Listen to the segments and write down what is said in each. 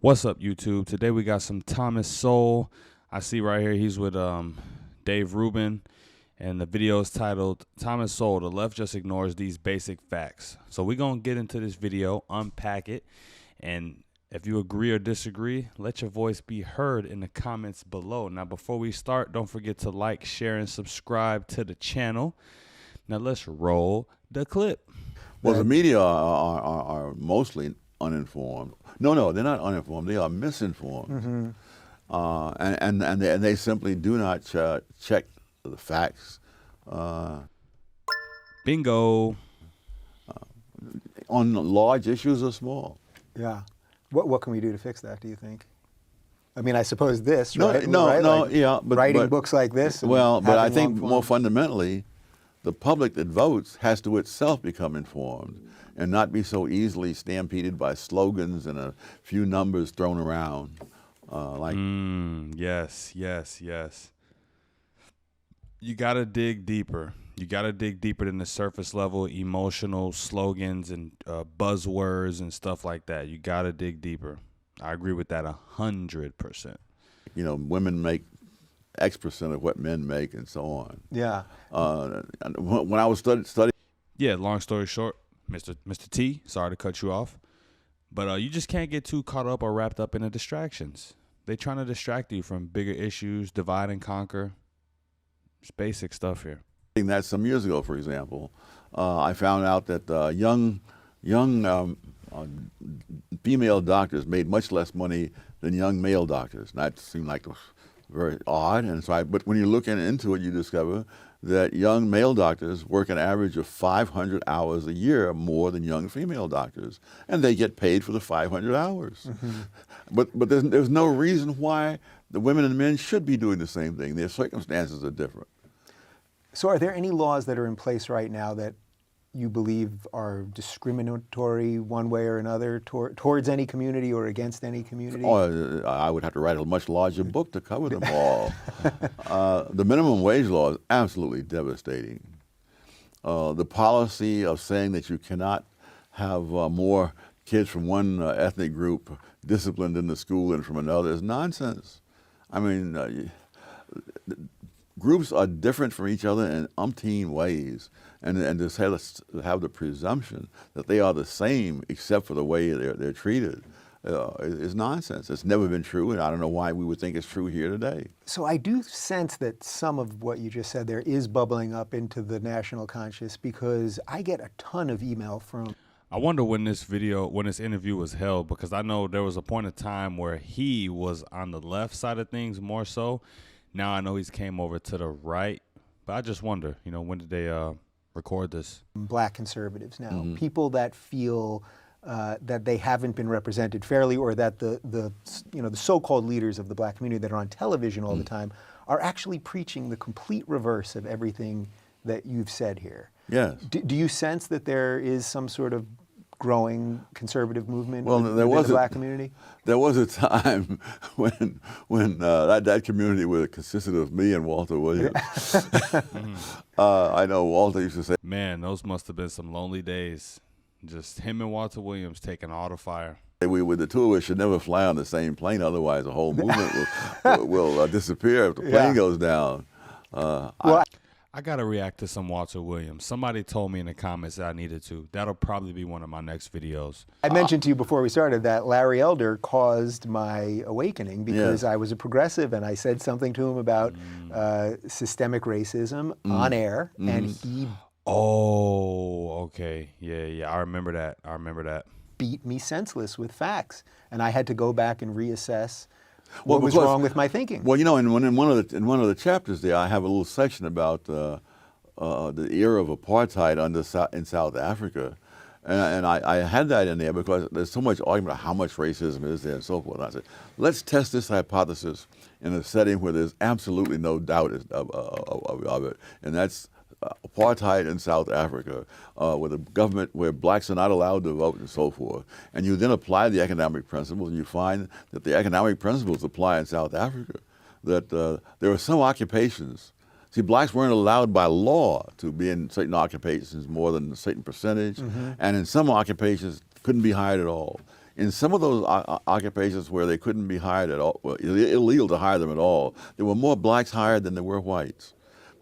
What's up, YouTube? Today we got some Thomas Sowell. I see right here he's with Dave Rubin, and the video is titled Thomas Sowell, The Left Just Ignores These Basic Facts. So we're going to get into this video, unpack it, and if you agree or disagree, let your voice be heard in the comments below. Now, before we start, don't forget to like, share, and subscribe to the channel. Now, let's roll the clip. Well, the media are mostly uninformed. No, they're not uninformed. They are misinformed, and they simply do not check the facts. Bingo. On large issues or small. Yeah. What can we do to fix that, do you think? I mean, I suppose this, No, right? no, right? no, Like yeah. writing books like this. And well, but I having think long form. more fundamentally, the public that votes has to itself become informed and not be so easily stampeded by slogans and a few numbers thrown around. Yes. You got to dig deeper. You got to dig deeper than the surface level emotional slogans and buzzwords and stuff like that. You got to dig deeper. I agree with that 100%. You know, women make X% of what men make and so on. Yeah. When I was studying. Yeah, long story short, Mr. T, sorry to cut you off, but you just can't get too caught up or wrapped up in the distractions. They're trying to distract you from bigger issues, divide and conquer. It's basic stuff here. That some years ago, for example, I found out that young female doctors made much less money than young male doctors. And that seemed like very odd. And so, but when you look into it, you discover that young male doctors work an average of 500 hours a year more than young female doctors, and they get paid for the 500 hours. But there's no reason why the women and men should be doing the same thing. Their circumstances are different. So are there any laws that are in place right now that you believe are discriminatory one way or another towards any community or against any community? Oh, I would have to write a much larger book to cover them all. The minimum wage law is absolutely devastating. The policy of saying that you cannot have more kids from one ethnic group disciplined in the school than from another is nonsense. I mean, groups are different from each other in umpteen ways, and to have the presumption that they are the same except for the way they're treated is nonsense. It's never been true, and I don't know why we would think it's true here today. So I do sense that some of what you just said there is bubbling up into the national conscious, because I get a ton of email from... I wonder when this interview was held, because I know there was a point of time where he was on the left side of things more so. Now I know he's came over to the right, but I just wonder, when did they record this? Black conservatives now, people that feel that they haven't been represented fairly, or that the so-called leaders of the black community that are on television all the time are actually preaching the complete reverse of everything that you've said here. Yes. Do you sense that there is some sort of growing conservative movement within the black community? There was a time when that community consisted of me and Walter Williams. I know Walter used to say, "Man, those must have been some lonely days. Just him and Walter Williams taking all the fire." the two of us should never fly on the same plane, otherwise the whole movement will disappear if the plane goes down. I got to react to some Walter Williams. Somebody told me in the comments that I needed to. That'll probably be one of my next videos. I mentioned to you before we started that Larry Elder caused my awakening because I was a progressive, and I said something to him about systemic racism on air, and he... Oh, okay. Yeah. I remember that. Beat me senseless with facts, and I had to go back and reassess what was wrong with my thinking. Well, in one of the chapters there, I have a little section about the era of apartheid in South Africa, and I had that in there because there's so much argument about how much racism is there and so forth. And I said, let's test this hypothesis in a setting where there's absolutely no doubt of it, and that's apartheid in South Africa, with a government where blacks are not allowed to vote and so forth. And you then apply the economic principles, and you find that the economic principles apply in South Africa, that there are some occupations. See, blacks weren't allowed by law to be in certain occupations more than a certain percentage, and in some occupations couldn't be hired at all. in some of those occupations where they couldn't be hired at all, well, illegal to hire them at all, there were more blacks hired than there were whites,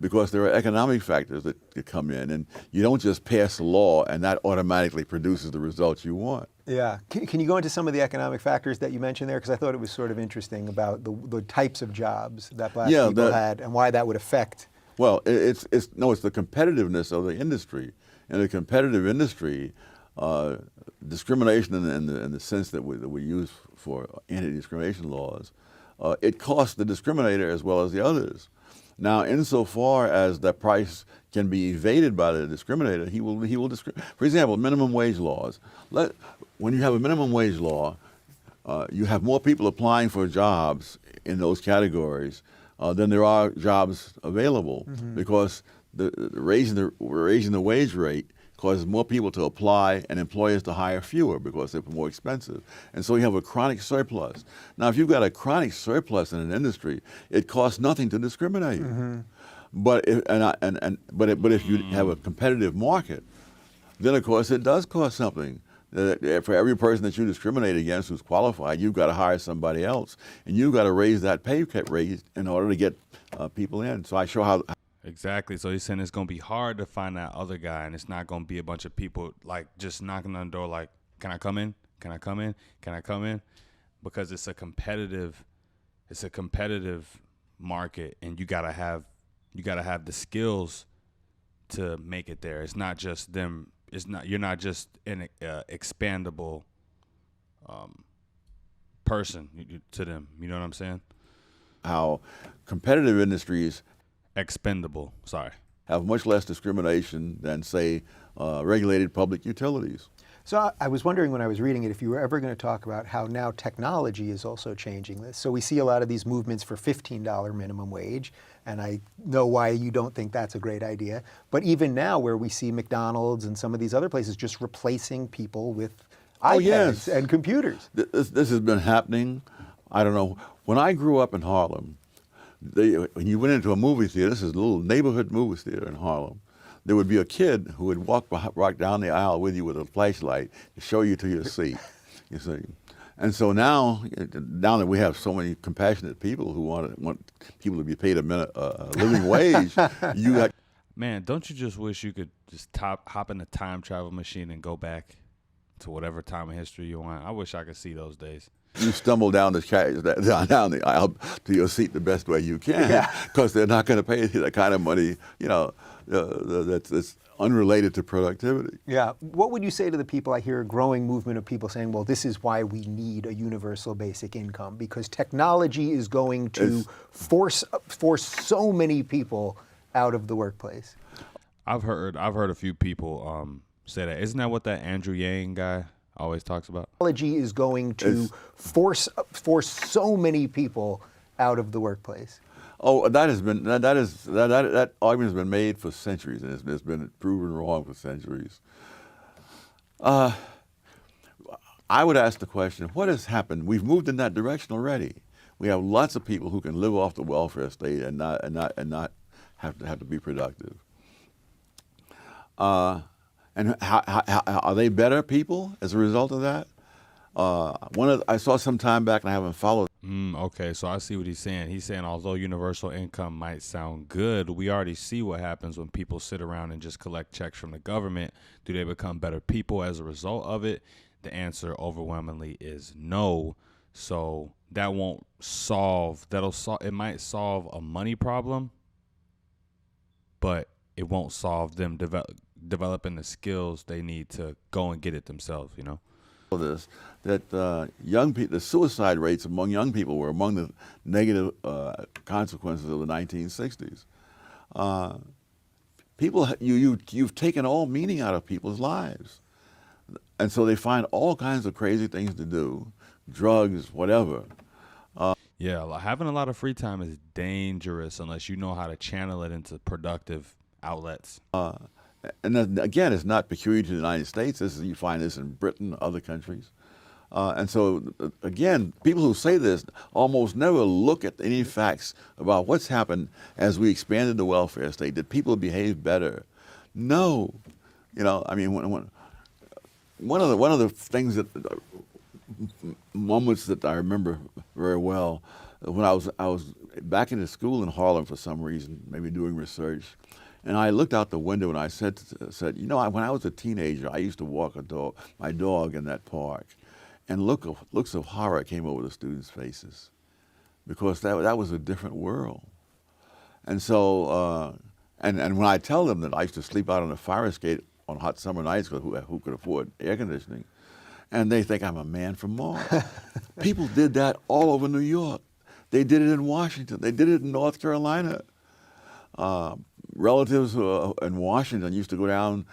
because there are economic factors that come in, and you don't just pass a law and that automatically produces the results you want. Yeah. Can you go into some of the economic factors that you mentioned there? Because I thought it was sort of interesting about the types of jobs that black people had and why that would affect. Well, it's the competitiveness of the industry. In a competitive industry, discrimination in the sense that we use for anti-discrimination laws, it costs the discriminator as well as the others. Now, insofar as that price can be evaded by the discriminator, he will discriminate. For example, minimum wage laws. When you have a minimum wage law, you have more people applying for jobs in those categories than there are jobs available, because raising the wage rate causes more people to apply and employers to hire fewer because they're more expensive. And so you have a chronic surplus. Now, if you've got a chronic surplus in an industry, it costs nothing to discriminate. But if you have a competitive market, then of course it does cost something. For every person that you discriminate against who's qualified, you've got to hire somebody else, and you've got to raise that pay rate in order to get people in. So I show how. Exactly. So he's saying it's going to be hard to find that other guy, and it's not going to be a bunch of people like just knocking on the door like, can I come in? Can I come in? Can I come in? Because it's a competitive market, and you got to have the skills to make it there. It's not just them. You're not just an expandable person to them. You know what I'm saying? How competitive industries expendable. Sorry. Have much less discrimination than, say, regulated public utilities. So I was wondering when I was reading it if you were ever going to talk about how now technology is also changing this. So we see a lot of these movements for $15 minimum wage, and I know why you don't think that's a great idea. But even now where we see McDonald's and some of these other places just replacing people with iPads and computers. This has been happening. I don't know. When I grew up in Harlem, when you went into a movie theater, this is a little neighborhood movie theater in Harlem, there would be a kid who would walk down the aisle with you with a flashlight to show you to your seat, you see. And so now that we have so many compassionate people who want people to be paid a living wage, you got... Man, don't you just wish you could just hop in a time travel machine and go back to whatever time of history you want? I wish I could see those days. You stumble down the aisle to your seat the best way you can, because they're not going to pay you that kind of money, that's unrelated to productivity. Yeah. What would you say to the people? I hear a growing movement of people saying, well, this is why we need a universal basic income, because technology is going to force so many people out of the workplace. I've heard a few people say that. Isn't that what that Andrew Yang guy always talks about? Technology is going to force so many people out of the workplace. Oh, that argument has been made for centuries, and it's been proven wrong for centuries. I would ask the question: what has happened? We've moved in that direction already. We have lots of people who can live off the welfare state and not have to be productive. And how are they better people as a result of that? I saw some time back, and I haven't followed. Okay, so I see what he's saying. He's saying although universal income might sound good, we already see what happens when people sit around and just collect checks from the government. Do they become better people as a result of it? The answer overwhelmingly is no. So that won't solve. It might solve a money problem, but it won't solve them developing the skills they need to go and get it themselves, you know? Young people, the suicide rates among young people were among the negative consequences of the 1960s. You've taken all meaning out of people's lives. And so they find all kinds of crazy things to do, drugs, whatever. Having a lot of free time is dangerous unless you know how to channel it into productive outlets. And then, again, it's not peculiar to the United States. You find this in Britain, other countries. And so, again, people who say this almost never look at any facts about what's happened as we expanded the welfare state. Did people behave better? No. One of the things that moments that I remember very well. When I was back in the school in Harlem for some reason, maybe doing research, and I looked out the window and I said, you know, when I was a teenager, I used to walk my dog in that park, and looks of horror came over the students' faces, because that was a different world. And so, and when I tell them that I used to sleep out on the fire escape on hot summer nights, because who could afford air conditioning, and they think I'm a man from Mars. People did that all over New York. They did it in Washington. They did it in North Carolina. Relatives in Washington used to go down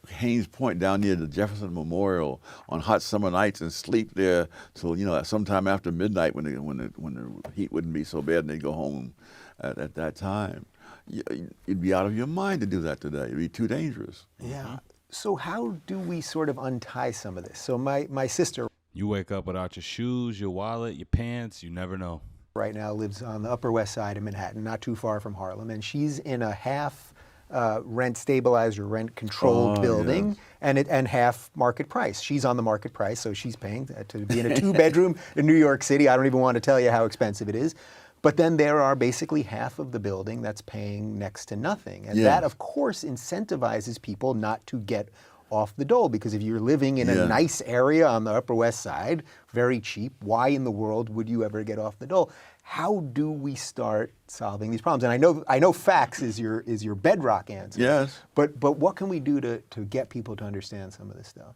Haynes Point, down near the Jefferson Memorial, on hot summer nights and sleep there till, you know, sometime after midnight when the heat wouldn't be so bad, and they'd go home at that time. You'd be out of your mind to do that today. It'd be too dangerous. Yeah. So how do we sort of untie some of this? So my sister You wake up without your shoes, your wallet, your pants, you never know. right now lives on the Upper West Side of Manhattan, not too far from Harlem, and she's in a half rent stabilized or rent controlled building, yes. and half market price. She's on the market price, so she's paying to be in a 2-bedroom in New York City. I don't even want to tell you how expensive it is. But then there are basically half of the building that's paying next to nothing. And Yes. that, of course, incentivizes people not to get off the dole, because if you're living in a nice area on the Upper West Side, very cheap, why in the world would you ever get off the dole? How do we start solving these problems? And I know facts is your bedrock answer. Yes. But what can we do to get people to understand some of this stuff?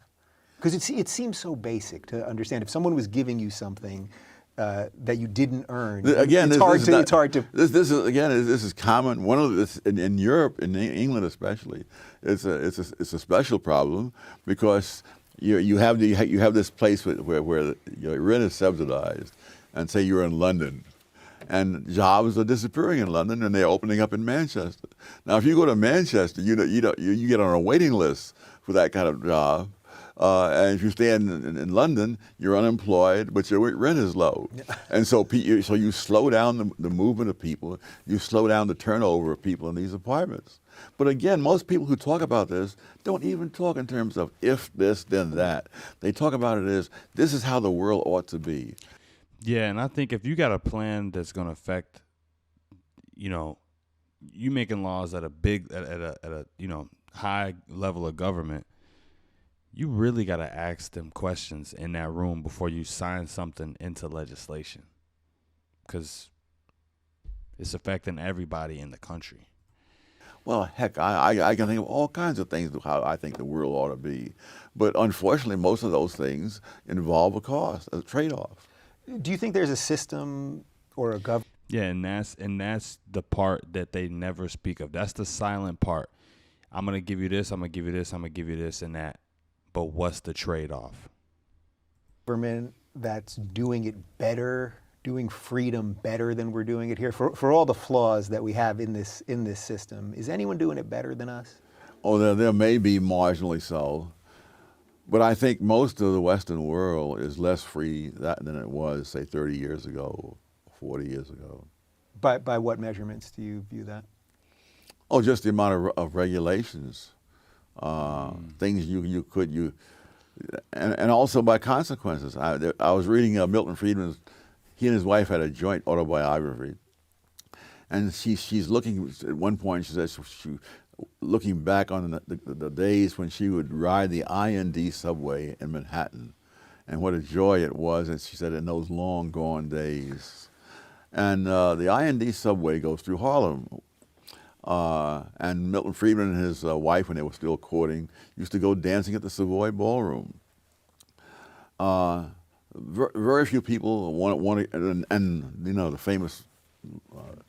Because it seems so basic to understand. If someone was giving you something that you didn't earn, Again, it's hard to. This is common. One of this in Europe, in England especially, it's a special problem, because you have this place where your rent is subsidized, and say you're in London, and jobs are disappearing in London, and they're opening up in Manchester. Now, if you go to Manchester, you get on a waiting list for that kind of job. And if you stay in London, you're unemployed, but your rent is low. And so you slow down the movement of people, you slow down the turnover of people in these apartments. But again, most people who talk about this don't even talk in terms of if this, then that. They talk about it as, this is how the world ought to be. Yeah, and I think if you got a plan that's going to affect, you making laws at a high level of government, you really got to ask them questions in that room before you sign something into legislation, because it's affecting everybody in the country. Well, heck, I can think of all kinds of things of how I think the world ought to be. But unfortunately, most of those things involve a cost, a trade-off. Do you think there's a system or a government? Yeah, and that's the part that they never speak of. That's the silent part. I'm going to give you this, I'm going to give you this, I'm going to give you this and that. But what's the trade-off? Government that's doing it better, doing freedom better than we're doing it here, for all the flaws that we have in this system. Is anyone doing it better than us? Oh, there may be marginally so, but I think most of the Western world is less free than it was, say, 30 years ago, 40 years ago. By what measurements do you view that? Oh, just the amount of regulations. Things and also by consequences. I was reading Milton Friedman's. He and his wife had a joint autobiography, and she's looking at one point. She says looking back on the days when she would ride the IND subway in Manhattan, and what a joy it was. And she said in those long gone days, and the IND subway goes through Harlem. And Milton Friedman and his wife, when they were still courting, used to go dancing at the Savoy Ballroom. Very few people want to, and the famous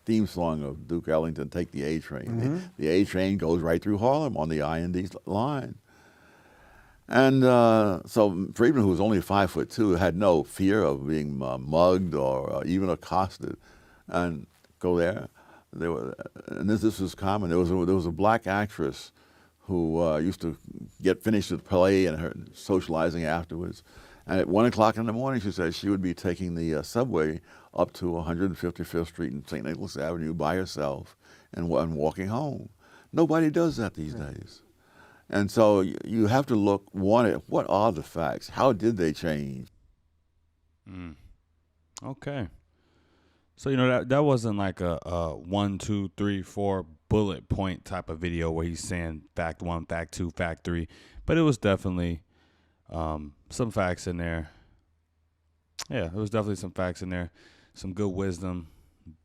theme song of Duke Ellington, "Take the A Train." Mm-hmm. The A Train goes right through Harlem on the IND line. And so Friedman, who was only 5'2", had no fear of being mugged or even accosted, and go there. And this was common. There was a black actress who used to get finished with play and her socializing afterwards. And at 1 o'clock in the morning, she said she would be taking the subway up to 155th Street and St. Nicholas Avenue by herself and walking home. Nobody does that these days. And so you have to look, one, at what are the facts? How did they change? Okay. So, you know, that wasn't like a 1, 2, 3, 4 bullet point type of video where he's saying fact 1, fact 2, fact 3. But it was definitely some facts in there. Yeah, there was definitely some facts in there. Some good wisdom,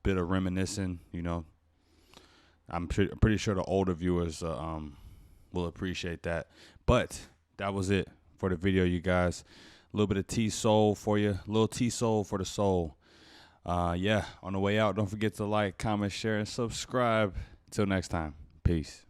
bit of reminiscing, you know. I'm pretty sure the older viewers will appreciate that. But that was it for the video, you guys. A little bit of T-Soul for you. A little T-Soul for the soul. Yeah, on the way out, don't forget to like, comment, share, and subscribe. Till next time. Peace.